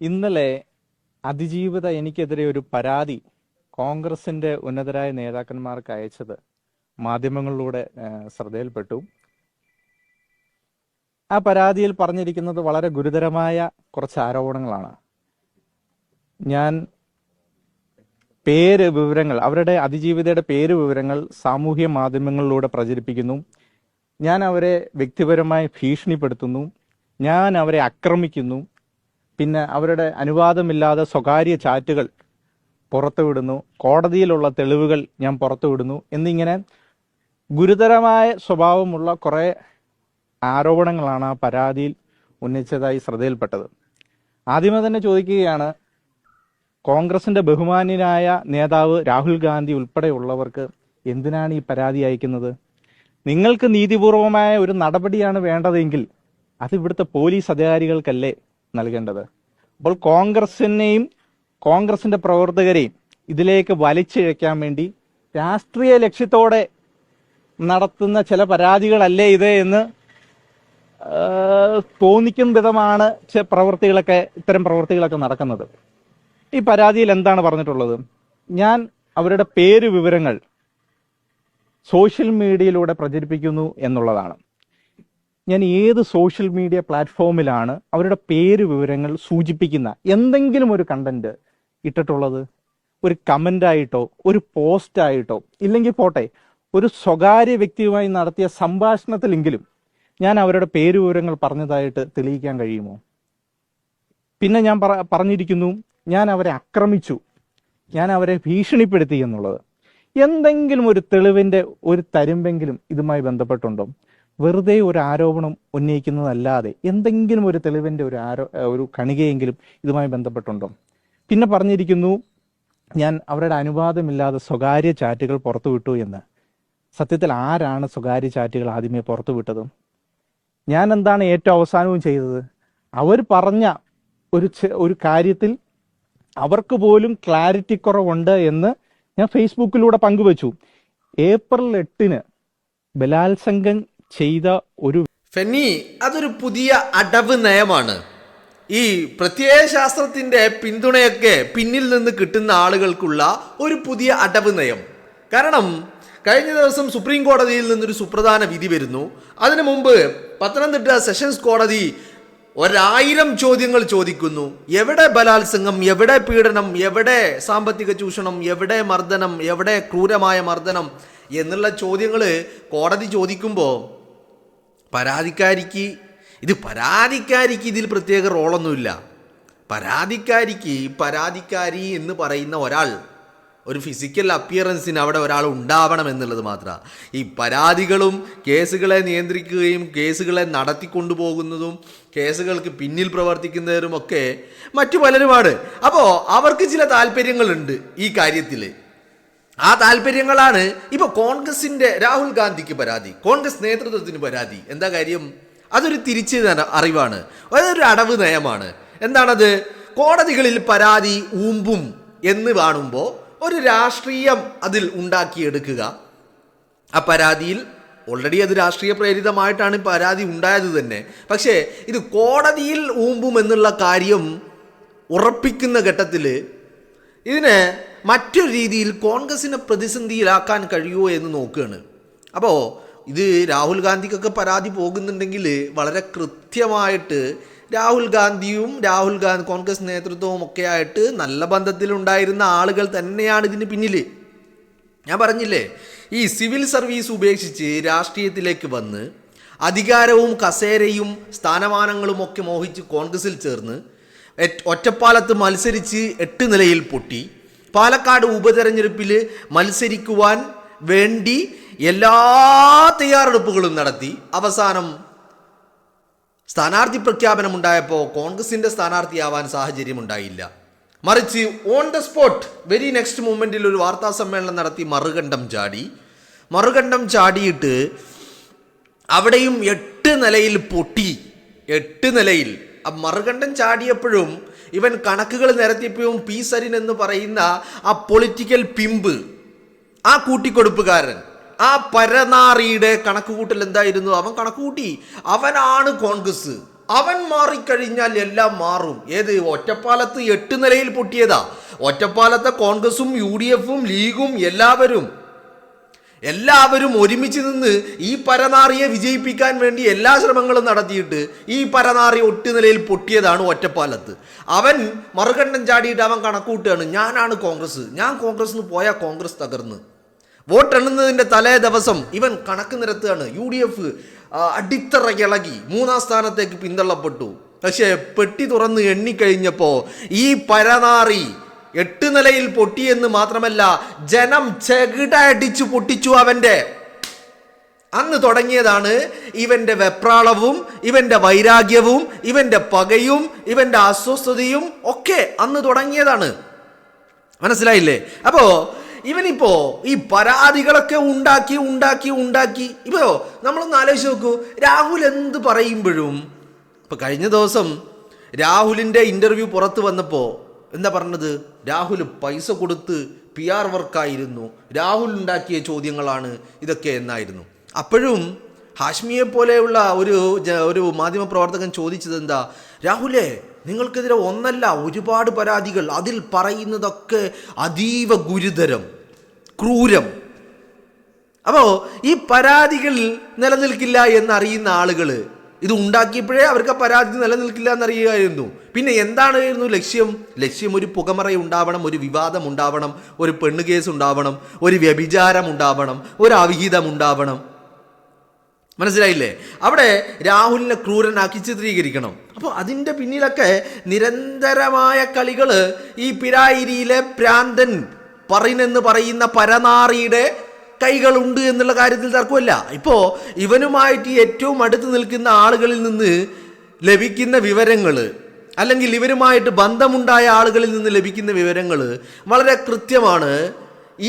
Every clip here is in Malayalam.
ഇന്നലെ അതിജീവിത എനിക്കെതിരെ ഒരു പരാതി കോൺഗ്രസിന്റെ ഉന്നതരായ നേതാക്കന്മാർക്ക് അയച്ചത് മാധ്യമങ്ങളിലൂടെ ശ്രദ്ധയിൽപ്പെട്ടു. ആ പരാതിയിൽ പറഞ്ഞിരിക്കുന്നത് വളരെ ഗുരുതരമായ കുറച്ച് ആരോപണങ്ങളാണ്. ഞാൻ വിവരങ്ങൾ, അവരുടെ അതിജീവിതയുടെ വിവരങ്ങൾ സാമൂഹ്യ മാധ്യമങ്ങളിലൂടെ പ്രചരിപ്പിക്കുന്നു, ഞാൻ അവരെ വ്യക്തിപരമായി ഭീഷണിപ്പെടുത്തുന്നു, ഞാൻ അവരെ ആക്രമിക്കുന്നു, പിന്നെ അവരുടെ അനുവാദമില്ലാതെ സ്വകാര്യ ചാറ്റുകൾ പുറത്തുവിടുന്നു, കോടതിയിലുള്ള തെളിവുകൾ ഞാൻ പുറത്തുവിടുന്നു എന്നിങ്ങനെ ഗുരുതരമായ സ്വഭാവമുള്ള കുറേ ആരോപണങ്ങളാണ് ആ പരാതിയിൽ ഉന്നയിച്ചതായി ശ്രദ്ധയിൽപ്പെട്ടത്. ആദ്യമേ തന്നെ ചോദിക്കുകയാണ്, കോൺഗ്രസിന്റെ ബഹുമാന്യനായ നേതാവ് രാഹുൽ ഗാന്ധി ഉൾപ്പെടെയുള്ളവർക്ക് എന്തിനാണ് ഈ പരാതി അയക്കുന്നത്? നിങ്ങൾക്ക് നീതിപൂർവമായ ഒരു നടപടിയാണ് വേണ്ടതെങ്കിൽ അത് ഇവിടുത്തെ പോലീസ് അധികാരികൾക്കല്ലേ നൽകേണ്ടത്? അപ്പോൾ കോൺഗ്രസിനെയും കോൺഗ്രസിന്റെ പ്രവർത്തകരെയും ഇതിലേക്ക് വലിച്ചിഴയ്ക്കാൻ വേണ്ടി രാഷ്ട്രീയ ലക്ഷ്യത്തോടെ നടത്തുന്ന ചില പരാതികളല്ലേ ഇത് എന്ന് തോന്നിക്കും വിധമാണ് ഇത്തരം പ്രവൃത്തികളൊക്കെ നടക്കുന്നത്. ഈ പരാതിയിൽ എന്താണ് പറഞ്ഞിട്ടുള്ളത്? ഞാൻ അവരുടെ വിവരങ്ങൾ സോഷ്യൽ മീഡിയയിലൂടെ പ്രചരിപ്പിക്കുന്നു എന്നുള്ളതാണ്. ഞാൻ ഏത് സോഷ്യൽ മീഡിയ പ്ലാറ്റ്ഫോമിലാണ് അവരുടെ വിവരങ്ങൾ സൂചിപ്പിക്കുന്ന എന്തെങ്കിലും ഒരു കണ്ടന്റ് ഇട്ടിട്ടുള്ളത്? ഒരു കമൻ്റായിട്ടോ ഒരു പോസ്റ്റായിട്ടോ, ഇല്ലെങ്കിൽ പോട്ടെ ഒരു സ്വകാര്യ വ്യക്തിയുമായി നടത്തിയ സംഭാഷണത്തിലെങ്കിലും ഞാൻ അവരുടെ വിവരങ്ങൾ പറഞ്ഞതായിട്ട് തെളിയിക്കാൻ കഴിയുമോ? പിന്നെ ഞാൻ പറഞ്ഞിരിക്കുന്നു, ഞാൻ അവരെ ആക്രമിച്ചു, ഞാൻ അവരെ ഭീഷണിപ്പെടുത്തി എന്നുള്ളത്. എന്തെങ്കിലും ഒരു തെളിവിന്റെ ഒരു തരുമ്പെങ്കിലും ഇതുമായി ബന്ധപ്പെട്ടുണ്ടോ? വെറുതെ ഒരു ആരോപണം ഉന്നയിക്കുന്നതല്ലാതെ എന്തെങ്കിലും ഒരു തെളിവിന്റെ ഒരു കണികയെങ്കിലും ഇതുമായി ബന്ധപ്പെട്ടുണ്ടോ? പിന്നെ പറഞ്ഞിരിക്കുന്നു, ഞാൻ അവരുടെ അനുവാദമില്ലാതെ സ്വകാര്യ ചാറ്റുകൾ പുറത്തുവിട്ടു എന്ന്. സത്യത്തിൽ ആരാണ് സ്വകാര്യ ചാറ്റുകൾ ആദ്യമേ പുറത്തുവിട്ടത്? ഞാൻ എന്താണ് ഏറ്റവും അവസാനവും ചെയ്തത്? അവർ പറഞ്ഞ ഒരു കാര്യത്തിൽ അവർക്ക് പോലും ക്ലാരിറ്റി കുറവുണ്ട് എന്ന് ഞാൻ ഫേസ്ബുക്കിലൂടെ പങ്കുവച്ചു. ഏപ്രിൽ 8 ബലാത്സംഗം ചെയ്ത ഒരു ഫെന്നി, അതൊരു പുതിയ അടവ് നയമാണ്. ഈ പ്രത്യയശാസ്ത്രത്തിന്റെ പിന്തുണയൊക്കെ പിന്നിൽ നിന്ന് കിട്ടുന്ന ആളുകൾക്കുള്ള ഒരു പുതിയ അടവ് നയം. കാരണം കഴിഞ്ഞ ദിവസം സുപ്രീം കോടതിയിൽ നിന്നൊരു സുപ്രധാന വിധി വരുന്നു. അതിനു മുമ്പ് പത്തനംതിട്ട സെഷൻസ് കോടതി 1000 ചോദ്യങ്ങൾ ചോദിക്കുന്നു. എവിടെ ബലാത്സംഗം, എവിടെ പീഡനം, എവിടെ സാമ്പത്തിക ചൂഷണം, എവിടെ മർദ്ദനം, എവിടെ ക്രൂരമായ മർദ്ദനം എന്നുള്ള ചോദ്യങ്ങൾ കോടതി ചോദിക്കുമ്പോൾ പരാതിക്കാരിക്ക് ഇതിൽ പ്രത്യേക റോളൊന്നുമില്ല. പരാതിക്കാരി എന്ന് പറയുന്ന ഒരാൾ, ഒരു ഫിസിക്കൽ അപ്പിയറൻസിന് അവിടെ ഒരാൾ ഉണ്ടാവണം എന്നുള്ളത് മാത്രമാണ്. ഈ പരാതികളും കേസുകളെ നിയന്ത്രിക്കുകയും കേസുകളെ നടത്തിക്കൊണ്ടുപോകുന്നതും കേസുകൾക്ക് പിന്നിൽ പ്രവർത്തിക്കുന്നവരും ഒക്കെ മറ്റു പലരുമാണ്. അപ്പോൾ അവർക്ക് ചില താല്പര്യങ്ങളുണ്ട് ഈ കാര്യത്തിൽ. ആ താല്പര്യങ്ങളാണ് ഇപ്പോൾ കോൺഗ്രസിന്റെ രാഹുൽ ഗാന്ധിക്ക് പരാതി, കോൺഗ്രസ് നേതൃത്വത്തിന് പരാതി. എന്താ കാര്യം? അതൊരു തിരിച്ച് അറിവാണ്, അതൊരു അടവ് നയമാണ്. എന്താണത്? കോടതികളിൽ പരാതി ഊമ്പും എന്ന് കാണുമ്പോൾ ഒരു രാഷ്ട്രീയം അതിൽ ഉണ്ടാക്കിയെടുക്കുക. ആ പരാതിയിൽ ഓൾറെഡി അത് രാഷ്ട്രീയ പ്രേരിതമായിട്ടാണ് പരാതി ഉണ്ടായത് തന്നെ. പക്ഷേ ഇത് കോടതിയിൽ ഊമ്പും എന്നുള്ള കാര്യം ഉറപ്പിക്കുന്ന ഘട്ടത്തിൽ ഇതിനെ മറ്റൊരു രീതിയിൽ കോൺഗ്രസിനെ പ്രതിസന്ധിയിലാക്കാൻ കഴിയുമോ എന്ന് നോക്കുകയാണ്. അപ്പോൾ ഇത് രാഹുൽ ഗാന്ധിക്കൊക്കെ പരാതി പോകുന്നുണ്ടെങ്കിൽ വളരെ കൃത്യമായിട്ട് രാഹുൽ ഗാന്ധിയും കോൺഗ്രസ് നേതൃത്വവും ഒക്കെ ആയിട്ട് നല്ല ബന്ധത്തിലുണ്ടായിരുന്ന ആളുകൾ തന്നെയാണ് ഇതിന് പിന്നിൽ. ഞാൻ പറഞ്ഞില്ലേ, ഈ സിവിൽ സർവീസ് ഉപേക്ഷിച്ച് രാഷ്ട്രീയത്തിലേക്ക് വന്ന് അധികാരവും കസേരയും സ്ഥാനമാനങ്ങളും ഒക്കെ മോഹിച്ച് കോൺഗ്രസിൽ ചേർന്ന് ഒറ്റപ്പാലത്ത് മത്സരിച്ച് 8 നിലയിൽ പൊട്ടി, പാലക്കാട് ഉപതെരഞ്ഞെടുപ്പിൽ മത്സരിക്കുവാൻ വേണ്ടി എല്ലാ തയ്യാറെടുപ്പുകളും നടത്തി, അവസാനം സ്ഥാനാർത്ഥി പ്രഖ്യാപനം ഉണ്ടായപ്പോൾ കോൺഗ്രസിന്റെ സ്ഥാനാർത്ഥിയാവാൻ സാഹചര്യമുണ്ടായില്ല. മറിച്ച് on the spot very next മൂമെന്റിൽ ഒരു വാർത്താ സമ്മേളനം നടത്തി മറുകണ്ഠം ചാടിയിട്ട് അവിടെയും 8 നിലയിൽ പൊട്ടി. 8 നിലയിൽ മറുകണ്ഠം ചാടിയപ്പോഴും ഇവൻ കണക്കുകൾ നിരത്തിയപ്പോഴും പി സരിൻ എന്ന് പറയുന്ന ആ പൊളിറ്റിക്കൽ പിമ്പ്, ആ കൂട്ടിക്കൊടുപ്പുകാരൻ, ആ പരനാറിയുടെ കണക്കുകൂട്ടൽ എന്തായിരുന്നു? അവൻ കണക്കുകൂട്ടി അവനാണ് കോൺഗ്രസ്, അവൻ മാറിക്കഴിഞ്ഞാൽ എല്ലാം മാറും. ഏത് ഒറ്റപ്പാലത്ത് 8 നിലയിൽ പൊട്ടിയതാ. ഒറ്റപ്പാലത്തെ കോൺഗ്രസും UDF-ഉം ലീഗും എല്ലാവരും ഒരുമിച്ച് നിന്ന് ഈ പരനാറിയെ വിജയിപ്പിക്കാൻ വേണ്ടി എല്ലാ ശ്രമങ്ങളും നടത്തിയിട്ട് ഈ പരനാറി 8 നിലയിൽ പൊട്ടിയതാണ് ഒറ്റപ്പാലത്ത്. അവൻ മറുകണ്ഠം ചാടിയിട്ട് അവൻ കണക്കൂട്ടുകയാണ്, ഞാനാണ് കോൺഗ്രസ്, ഞാൻ കോൺഗ്രസ് പോയാൽ കോൺഗ്രസ് തകർന്ന്. വോട്ടെണ്ണുന്നതിൻ്റെ തലേ ദിവസം ഇവൻ കണക്ക് നിരത്തുകയാണ്. UDF അടിത്തറ ഇളകി 3-ാം സ്ഥാനത്തേക്ക് പിന്തള്ളപ്പെട്ടു. പക്ഷേ പെട്ടി തുറന്ന് എണ്ണിക്കഴിഞ്ഞപ്പോൾ ഈ പരനാറി 8 നിലയിൽ പൊട്ടിയെന്ന് മാത്രമല്ല, ജനം ചെകിടടിച്ചു പൊട്ടിച്ചു അവൻ്റെ. അന്ന് തുടങ്ങിയതാണ് ഇവൻ്റെ വെപ്രാളവും ഇവൻ്റെ വൈരാഗ്യവും ഇവൻ്റെ പകയും ഇവൻ്റെ അസ്വസ്ഥതയും ഒക്കെ അന്ന് തുടങ്ങിയതാണ്. മനസ്സിലായില്ലേ? അപ്പോൾ ഇവനിപ്പോ ഈ പരാതികളൊക്കെ ഉണ്ടാക്കി ഇപ്പോ നമ്മളൊന്ന് ആലോചിച്ച് നോക്കൂ. രാഹുൽ എന്ത് പറയുമ്പോഴും ഇപ്പൊ കഴിഞ്ഞ ദിവസം രാഹുലിന്റെ ഇന്റർവ്യൂ പുറത്തു വന്നപ്പോൾ എന്താ പറഞ്ഞത്? രാഹുൽ പൈസ കൊടുത്ത് PR വർക്കായിരുന്നു, രാഹുൽ ഉണ്ടാക്കിയ ചോദ്യങ്ങളാണ് ഇതൊക്കെ എന്നായിരുന്നു. അപ്പോഴും ഹാഷ്മിയെ പോലെയുള്ള ഒരു മാധ്യമപ്രവർത്തകൻ ചോദിച്ചത് എന്താ, രാഹുലേ നിങ്ങൾക്കെതിരെ ഒന്നല്ല ഒരുപാട് പരാതികൾ, അതിൽ പറയുന്നതൊക്കെ അതീവ ഗുരുതരം, ക്രൂരം. അപ്പോൾ ഈ പരാതികൾ നിലനിൽക്കില്ല എന്നറിയുന്ന ആളുകൾ ഇത് ഉണ്ടാക്കിയപ്പോഴേ അവർക്ക് പരാതി നിലനിൽക്കില്ല എന്നറിയുകയായിരുന്നു. പിന്നെ എന്താണായിരുന്നു ലക്ഷ്യം? ഒരു പുകമറ ഉണ്ടാവണം, ഒരു വിവാദം ഉണ്ടാവണം, ഒരു പെണ്ണ് കേസ് ഉണ്ടാവണം, ഒരു വ്യഭിചാരം ഉണ്ടാവണം, ഒരു അവിഹിതം ഉണ്ടാവണം. മനസ്സിലായില്ലേ? അവിടെ രാഹുലിനെ ക്രൂരനാക്കി ചിത്രീകരിക്കണം. അപ്പോൾ അതിൻ്റെ പിന്നിലൊക്കെ നിരന്തരമായ കളികൾ ഈ പിരായിരിയിലെ പ്രാന്തൻ എന്ന് പറയുന്ന പരനാറിയുടെ കൈകളുണ്ട് എന്നുള്ള കാര്യത്തിൽ തർക്കമില്ല. ഇപ്പോൾ ഇവനുമായിട്ട് ഏറ്റവും അടുത്ത് നിൽക്കുന്ന ആളുകളിൽ നിന്ന് ലഭിക്കുന്ന വിവരങ്ങൾ, അല്ലെങ്കിൽ ഇവരുമായിട്ട് ബന്ധമുണ്ടായ ആളുകളിൽ നിന്ന് ലഭിക്കുന്ന വിവരങ്ങൾ വളരെ കൃത്യമാണ്.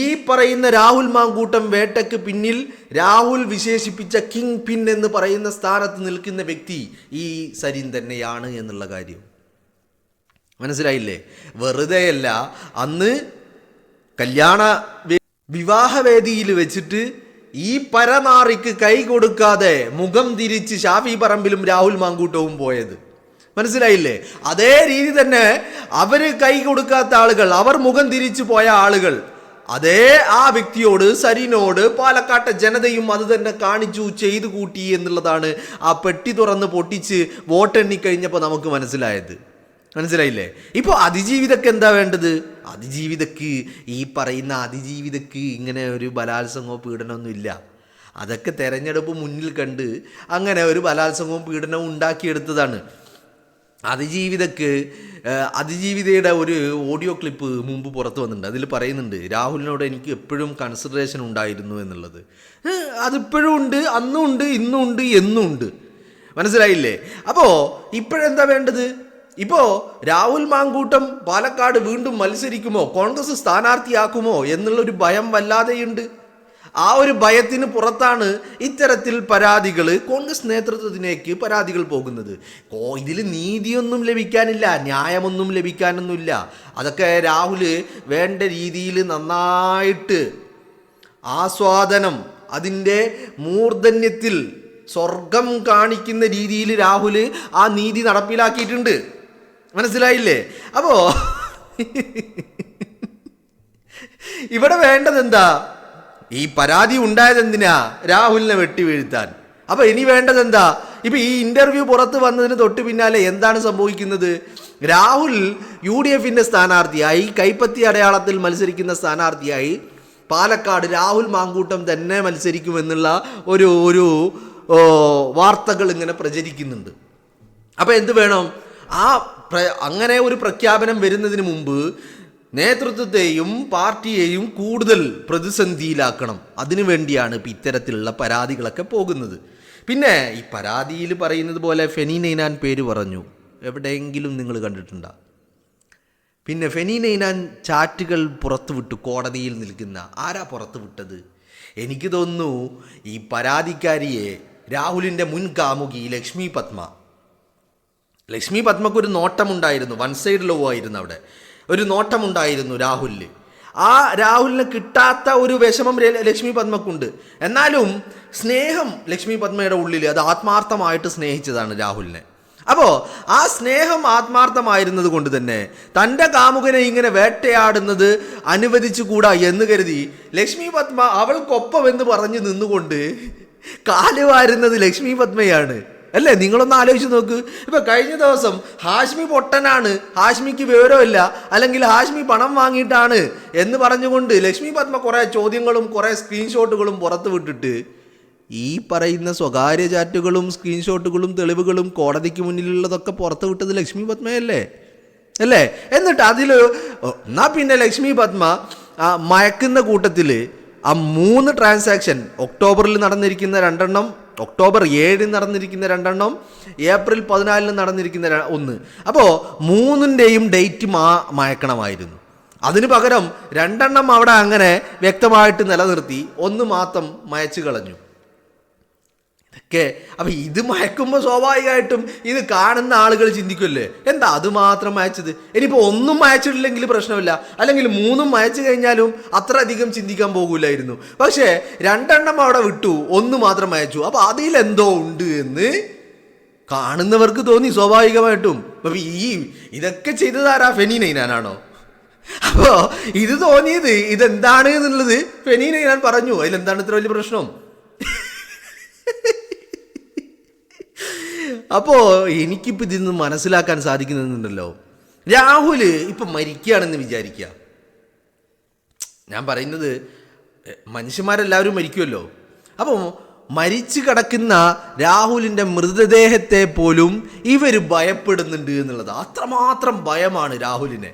ഈ പറയുന്ന രാഹുൽ മാങ്കൂട്ടം വേട്ടയ്ക്ക് പിന്നിൽ രാഹുൽ വിശേഷിപ്പിച്ച കിങ് പിൻ എന്ന് പറയുന്ന സ്ഥാനത്ത് നിൽക്കുന്ന വ്യക്തി ഈ സരിൻ തന്നെയാണ് എന്നുള്ള കാര്യം മനസ്സിലായില്ലേ? വെറുതെയല്ല അന്ന് വിവാഹവേദിയിൽ വെച്ചിട്ട് ഈ പരനാറിക്ക് കൈ കൊടുക്കാതെ മുഖം തിരിച്ച് ഷാഫി പറമ്പിലും രാഹുൽ മാങ്കൂട്ടവും പോയത്. മനസ്സിലായില്ലേ? അതേ രീതി തന്നെ അവര് കൈ കൊടുക്കാത്ത ആളുകൾ, അവർ മുഖം തിരിച്ചു പോയ ആളുകൾ, അതേ ആ വ്യക്തിയോട്, സരിനോട് പാലക്കാട്ടെ ജനതയും അത് തന്നെ കാണിച്ചു, ചെയ്തു കൂട്ടി എന്നുള്ളതാണ് ആ പെട്ടി തുറന്ന് പൊട്ടിച്ച് വോട്ടെണ്ണിക്കഴിഞ്ഞപ്പോൾ നമുക്ക് മനസ്സിലായത്. മനസ്സിലായില്ലേ? ഇപ്പോൾ അതിജീവിതക്ക് എന്താ വേണ്ടത്? അതിജീവിതക്ക് ഈ പറയുന്ന അതിജീവിതക്ക് ഇങ്ങനെ ഒരു ബലാത്സംഗമോ പീഡനമൊന്നും ഇല്ല. അതൊക്കെ തെരഞ്ഞെടുപ്പ് മുന്നിൽ കണ്ട് അങ്ങനെ ഒരു ബലാത്സംഗവും പീഡനവും ഉണ്ടാക്കിയെടുത്തതാണ്. അതിജീവിതയുടെ ഒരു ഓഡിയോ ക്ലിപ്പ് മുമ്പ് പുറത്തു വന്നിട്ടുണ്ട്. അതിൽ പറയുന്നുണ്ട് രാഹുലിനോട് എനിക്ക് എപ്പോഴും കൺസിഡറേഷൻ ഉണ്ടായിരുന്നു എന്നുള്ളത്. അതിപ്പോഴും ഉണ്ട്, അന്നും ഉണ്ട്, ഇന്നും ഉണ്ട്, എന്നും ഉണ്ട്. മനസ്സിലായില്ലേ? അപ്പോൾ ഇപ്പോഴെന്താ വേണ്ടത്? ഇപ്പോൾ രാഹുൽ മാങ്കൂട്ടം പാലക്കാട് വീണ്ടും മത്സരിക്കുമോ, കോൺഗ്രസ് സ്ഥാനാർത്ഥിയാക്കുമോ എന്നുള്ളൊരു ഭയം വല്ലാതെയുണ്ട്. ആ ഒരു ഭയത്തിന് പുറത്താണ് ഇത്തരത്തിൽ പരാതികൾ, കോൺഗ്രസ് നേതൃത്വത്തിലേക്ക് പരാതികൾ പോകുന്നത്. ഇതിൽ നീതിയൊന്നും ലഭിക്കാനില്ല, ന്യായമൊന്നും ലഭിക്കാനൊന്നുമില്ല. അതൊക്കെ രാഹുൽ വേണ്ട രീതിയിൽ നന്നായിട്ട് ആസ്വാദനം, അതിൻ്റെ മൂർധന്യത്തിൽ സ്വർഗം കാണിക്കുന്ന രീതിയിൽ രാഹുൽ ആ നീതി നടപ്പിലാക്കിയിട്ടുണ്ട്. മനസ്സിലായില്ലേ? അപ്പോൾ ഇവിടെ വേണ്ടത് എന്താ? ഈ പരാതി ഉണ്ടായത് എന്തിനാ? രാഹുലിനെ വെട്ടി വീഴ്ത്താൻ. അപ്പൊ ഇനി വേണ്ടത് എന്താ? ഇപ്പൊ ഈ ഇന്റർവ്യൂ പുറത്ത് വന്നതിന് തൊട്ട് പിന്നാലെ എന്താണ് സംഭവിക്കുന്നത്? രാഹുൽ UDF-ന്റെ സ്ഥാനാർത്ഥിയായി, കൈപ്പത്തി അടയാളത്തിൽ മത്സരിക്കുന്ന സ്ഥാനാർത്ഥിയായി പാലക്കാട് രാഹുൽ മാങ്കൂട്ടം തന്നെ മത്സരിക്കുമെന്നുള്ള ഒരു വാർത്തകൾ ഇങ്ങനെ പ്രചരിക്കുന്നുണ്ട്. അപ്പൊ എന്ത് വേണം? അങ്ങനെ ഒരു പ്രഖ്യാപനം വരുന്നതിന് മുമ്പ് നേതൃത്വത്തെയും പാർട്ടിയെയും കൂടുതൽ പ്രതിസന്ധിയിലാക്കണം. അതിനു വേണ്ടിയാണ് ഇപ്പം ഇത്തരത്തിലുള്ള പരാതികളൊക്കെ പോകുന്നത്. പിന്നെ ഈ പരാതിയിൽ പറയുന്നത് പോലെ ഫെനി നൈനാൻ പേര് പറഞ്ഞു, എവിടെയെങ്കിലും നിങ്ങൾ കണ്ടിട്ടുണ്ടോ? പിന്നെ ഫെനി നൈനാൻ ചാറ്റുകൾ പുറത്തുവിട്ടു, കോടതിയിൽ നിൽക്കുന്ന ആരാ പുറത്തുവിട്ടത്? എനിക്ക് തോന്നുന്നു ഈ പരാതിക്കാരിയെ രാഹുലിൻ്റെ മുൻ കാമുകി ലക്ഷ്മി പത്മക്കൊരു നോട്ടമുണ്ടായിരുന്നു, വൺ സൈഡ് ലോ ആയിരുന്നു. അവിടെ ഒരു നോട്ടമുണ്ടായിരുന്നു രാഹുലിന്. ആ രാഹുലിന് കിട്ടാത്ത ഒരു വിഷമം ലക്ഷ്മി പത്മക്കുണ്ട്. എന്നാലും സ്നേഹം ലക്ഷ്മി പത്മയുടെ ഉള്ളിൽ, അത് ആത്മാർത്ഥമായിട്ട് സ്നേഹിച്ചതാണ് രാഹുലിനെ. അപ്പോൾ ആ സ്നേഹം ആത്മാർത്ഥമായിരുന്നത് കൊണ്ട് തന്നെ തൻ്റെ കാമുകനെ ഇങ്ങനെ വേട്ടയാടുന്നത് അനുവദിച്ചുകൂടാ എന്ന് കരുതി ലക്ഷ്മി പത്മ അവൾക്കൊപ്പം എന്ന് പറഞ്ഞു നിന്നുകൊണ്ട് കാലുവാരുന്നത് ലക്ഷ്മി പത്മയാണ്. അല്ലേ? നിങ്ങളൊന്ന് ആലോചിച്ച് നോക്ക്. ഇപ്പൊ കഴിഞ്ഞ ദിവസം ഹാഷ്മി പൊട്ടനാണ്, ഹാഷ്മിക്ക് വിവരമില്ല, അല്ലെങ്കിൽ ഹാഷ്മി പണം വാങ്ങിയിട്ടാണ് എന്ന് പറഞ്ഞുകൊണ്ട് ലക്ഷ്മി പത്മ കുറേ ചോദ്യങ്ങളും കുറേ സ്ക്രീൻഷോട്ടുകളും പുറത്തു വിട്ടിട്ട് ഈ പറയുന്ന സ്വകാര്യ ചാറ്റുകളും സ്ക്രീൻഷോട്ടുകളും തെളിവുകളും കോടതിക്ക് മുന്നിലുള്ളതൊക്കെ പുറത്തു വിട്ടത് ലക്ഷ്മി പത്മയല്ലേ? അല്ലേ? എന്നിട്ട് അതിൽ എന്നാ പിന്നെ ലക്ഷ്മി പത്മ മയക്കുന്ന കൂട്ടത്തിൽ ആ 3 ട്രാൻസാക്ഷൻ, ഒക്ടോബറിൽ നടന്നിരിക്കുന്ന 2 ഒക്ടോബർ 7 നടന്നിരിക്കുന്ന 2 ഏപ്രിൽ 14 നടന്നിരിക്കുന്ന 1, അപ്പോൾ 3ൻ്റെയും ഡേറ്റ് മയക്കണമായിരുന്നു. അതിന് പകരം 2 അവിടെ അങ്ങനെ വ്യക്തമായിട്ട് നിലനിർത്തി, 1 മാത്രം മയച്ചു കളഞ്ഞു. ഇതൊക്കെ അപ്പം ഇത് മയക്കുമ്പോൾ സ്വാഭാവികമായിട്ടും ഇത് കാണുന്ന ആളുകൾ ചിന്തിക്കുമല്ലേ, എന്താ അത് മാത്രം മയച്ചത്, ഇനിയിപ്പോൾ 1 മയച്ചിട്ടില്ലെങ്കിൽ പ്രശ്നമില്ല, അല്ലെങ്കിൽ 3 മയച്ചു കഴിഞ്ഞാലും അത്ര അധികം ചിന്തിക്കാൻ പോകില്ലായിരുന്നു. പക്ഷേ 2 അവിടെ വിട്ടു, 1 മാത്രം മയച്ചു. അപ്പോൾ അതിലെന്തോ ഉണ്ട് എന്ന് കാണുന്നവർക്ക് തോന്നി സ്വാഭാവികമായിട്ടും. അപ്പം ഇതൊക്കെ ചെയ്തതാരാ? ഫെനി നൈനാനാണോ? അപ്പോൾ ഇത് തോന്നിയത് ഇതെന്താണ് എന്നുള്ളത് ഫെനി നൈനാൻ പറഞ്ഞു. അതിലെന്താണ് ഇത്ര വലിയ പ്രശ്നം? അപ്പോൾ എനിക്കിപ്പോൾ ഇതിൽ നിന്ന് മനസ്സിലാക്കാൻ സാധിക്കുന്നുണ്ടല്ലോ, രാഹുൽ ഇപ്പം മരിക്കുകയാണെന്ന് വിചാരിക്കുക. ഞാൻ പറയുന്നത് മനുഷ്യന്മാരെല്ലാവരും മരിക്കുമല്ലോ. അപ്പോൾ മരിച്ചു കിടക്കുന്ന രാഹുലിൻ്റെ മൃതദേഹത്തെ പോലും ഇവർ ഭയപ്പെടുന്നുണ്ട് എന്നുള്ളത്. അത്രമാത്രം ഭയമാണ് രാഹുലിനെ.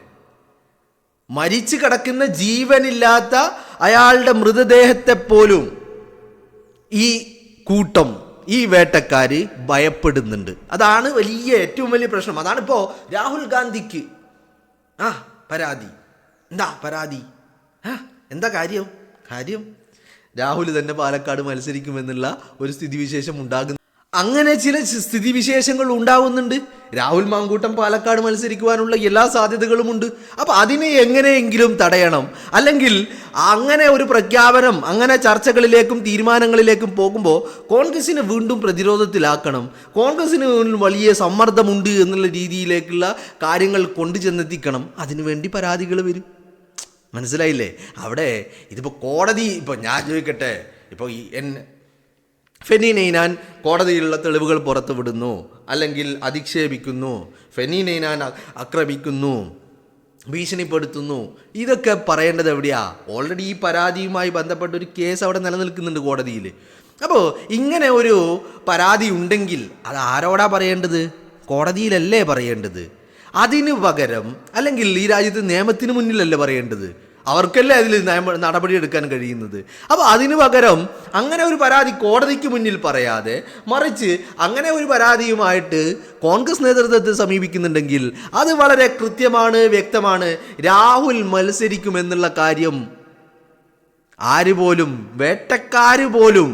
മരിച്ചു കിടക്കുന്ന ജീവനില്ലാത്ത അയാളുടെ മൃതദേഹത്തെ പോലും ഈ കൂട്ടം, ഈ വേട്ടക്കാര് ഭയപ്പെടുന്നുണ്ട്. അതാണ് ഏറ്റവും വലിയ പ്രശ്നം. അതാണിപ്പോൾ രാഹുൽ ഗാന്ധിക്ക് പരാതി. എന്താ പരാതി? എന്താ കാര്യം രാഹുൽ തന്നെ പാലക്കാട് മത്സരിക്കുമെന്നുള്ള ഒരു സ്ഥിതിവിശേഷം ഉണ്ടാകുന്നു. അങ്ങനെ ചില സ്ഥിതിവിശേഷങ്ങൾ ഉണ്ടാവുന്നുണ്ട്. രാഹുൽ മാങ്കൂട്ടം പാലക്കാട് മത്സരിക്കുവാനുള്ള എല്ലാ സാധ്യതകളുമുണ്ട്. അപ്പോൾ അതിനെ എങ്ങനെയെങ്കിലും തടയണം, അല്ലെങ്കിൽ അങ്ങനെ ഒരു പ്രഖ്യാപനം, അങ്ങനെ ചർച്ചകളിലേക്കും തീരുമാനങ്ങളിലേക്കും പോകുമ്പോൾ കോൺഗ്രസിനെ വീണ്ടും പ്രതിരോധത്തിലാക്കണം, കോൺഗ്രസിന് വലിയ സമ്മർദ്ദമുണ്ട് എന്നുള്ള രീതിയിലേക്കുള്ള കാര്യങ്ങൾ കൊണ്ടുചെന്നെത്തിക്കണം. അതിനുവേണ്ടി പരാതികൾ വരും. മനസ്സിലായില്ലേ? അവിടെ ഇതിപ്പോൾ കോടതി, ഇപ്പോൾ ഞാൻ ചോദിക്കട്ടെ, ഇപ്പോൾ ഫെനി നൈനാൻ കോടതിയിലുള്ള തെളിവുകൾ പുറത്തു വിടുന്നു, അല്ലെങ്കിൽ അധിക്ഷേപിക്കുന്നു, ഫെനി നൈനാൻ ആക്രമിക്കുന്നു, ഭീഷണിപ്പെടുത്തുന്നു, ഇതൊക്കെ പറയേണ്ടത് എവിടെയാ? ഓൾറെഡി ഈ പരാതിയുമായി ബന്ധപ്പെട്ട ഒരു കേസ് അവിടെ നിലനിൽക്കുന്നുണ്ട് കോടതിയിൽ. അപ്പോൾ ഇങ്ങനെ ഒരു പരാതി ഉണ്ടെങ്കിൽ അത് ആരോടാ പറയേണ്ടത്? കോടതിയിലല്ലേ പറയേണ്ടത്? അതിന് പകരം, അല്ലെങ്കിൽ ഈ രാജ്യത്ത് നിയമത്തിന് മുന്നിലല്ലേ പറയേണ്ടത്? അവർക്കല്ലേ അതിൽ നടപടി എടുക്കാൻ കഴിയുന്നത്. അപ്പോൾ അതിനു പകരം അങ്ങനെ ഒരു പരാതി കോടതിക്ക് മുന്നിൽ പറയാതെ, മറിച്ച് അങ്ങനെ ഒരു പരാതിയുമായിട്ട് കോൺഗ്രസ് നേതൃത്വത്തെ സമീപിക്കുന്നുണ്ടെങ്കിൽ അത് വളരെ കൃത്യമാണ്, വ്യക്തമാണ്. രാഹുൽ മത്സരിക്കുമെന്നുള്ള കാര്യം ആരുപോലും, വേട്ടക്കാര് പോലും,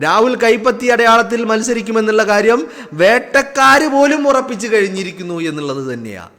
രാഹുൽ കൈപ്പത്തി അടയാളത്തിൽ മത്സരിക്കുമെന്നുള്ള കാര്യം വേട്ടക്കാര് പോലും ഉറപ്പിച്ചു കഴിഞ്ഞിരിക്കുന്നു എന്നുള്ളത് തന്നെയാണ്.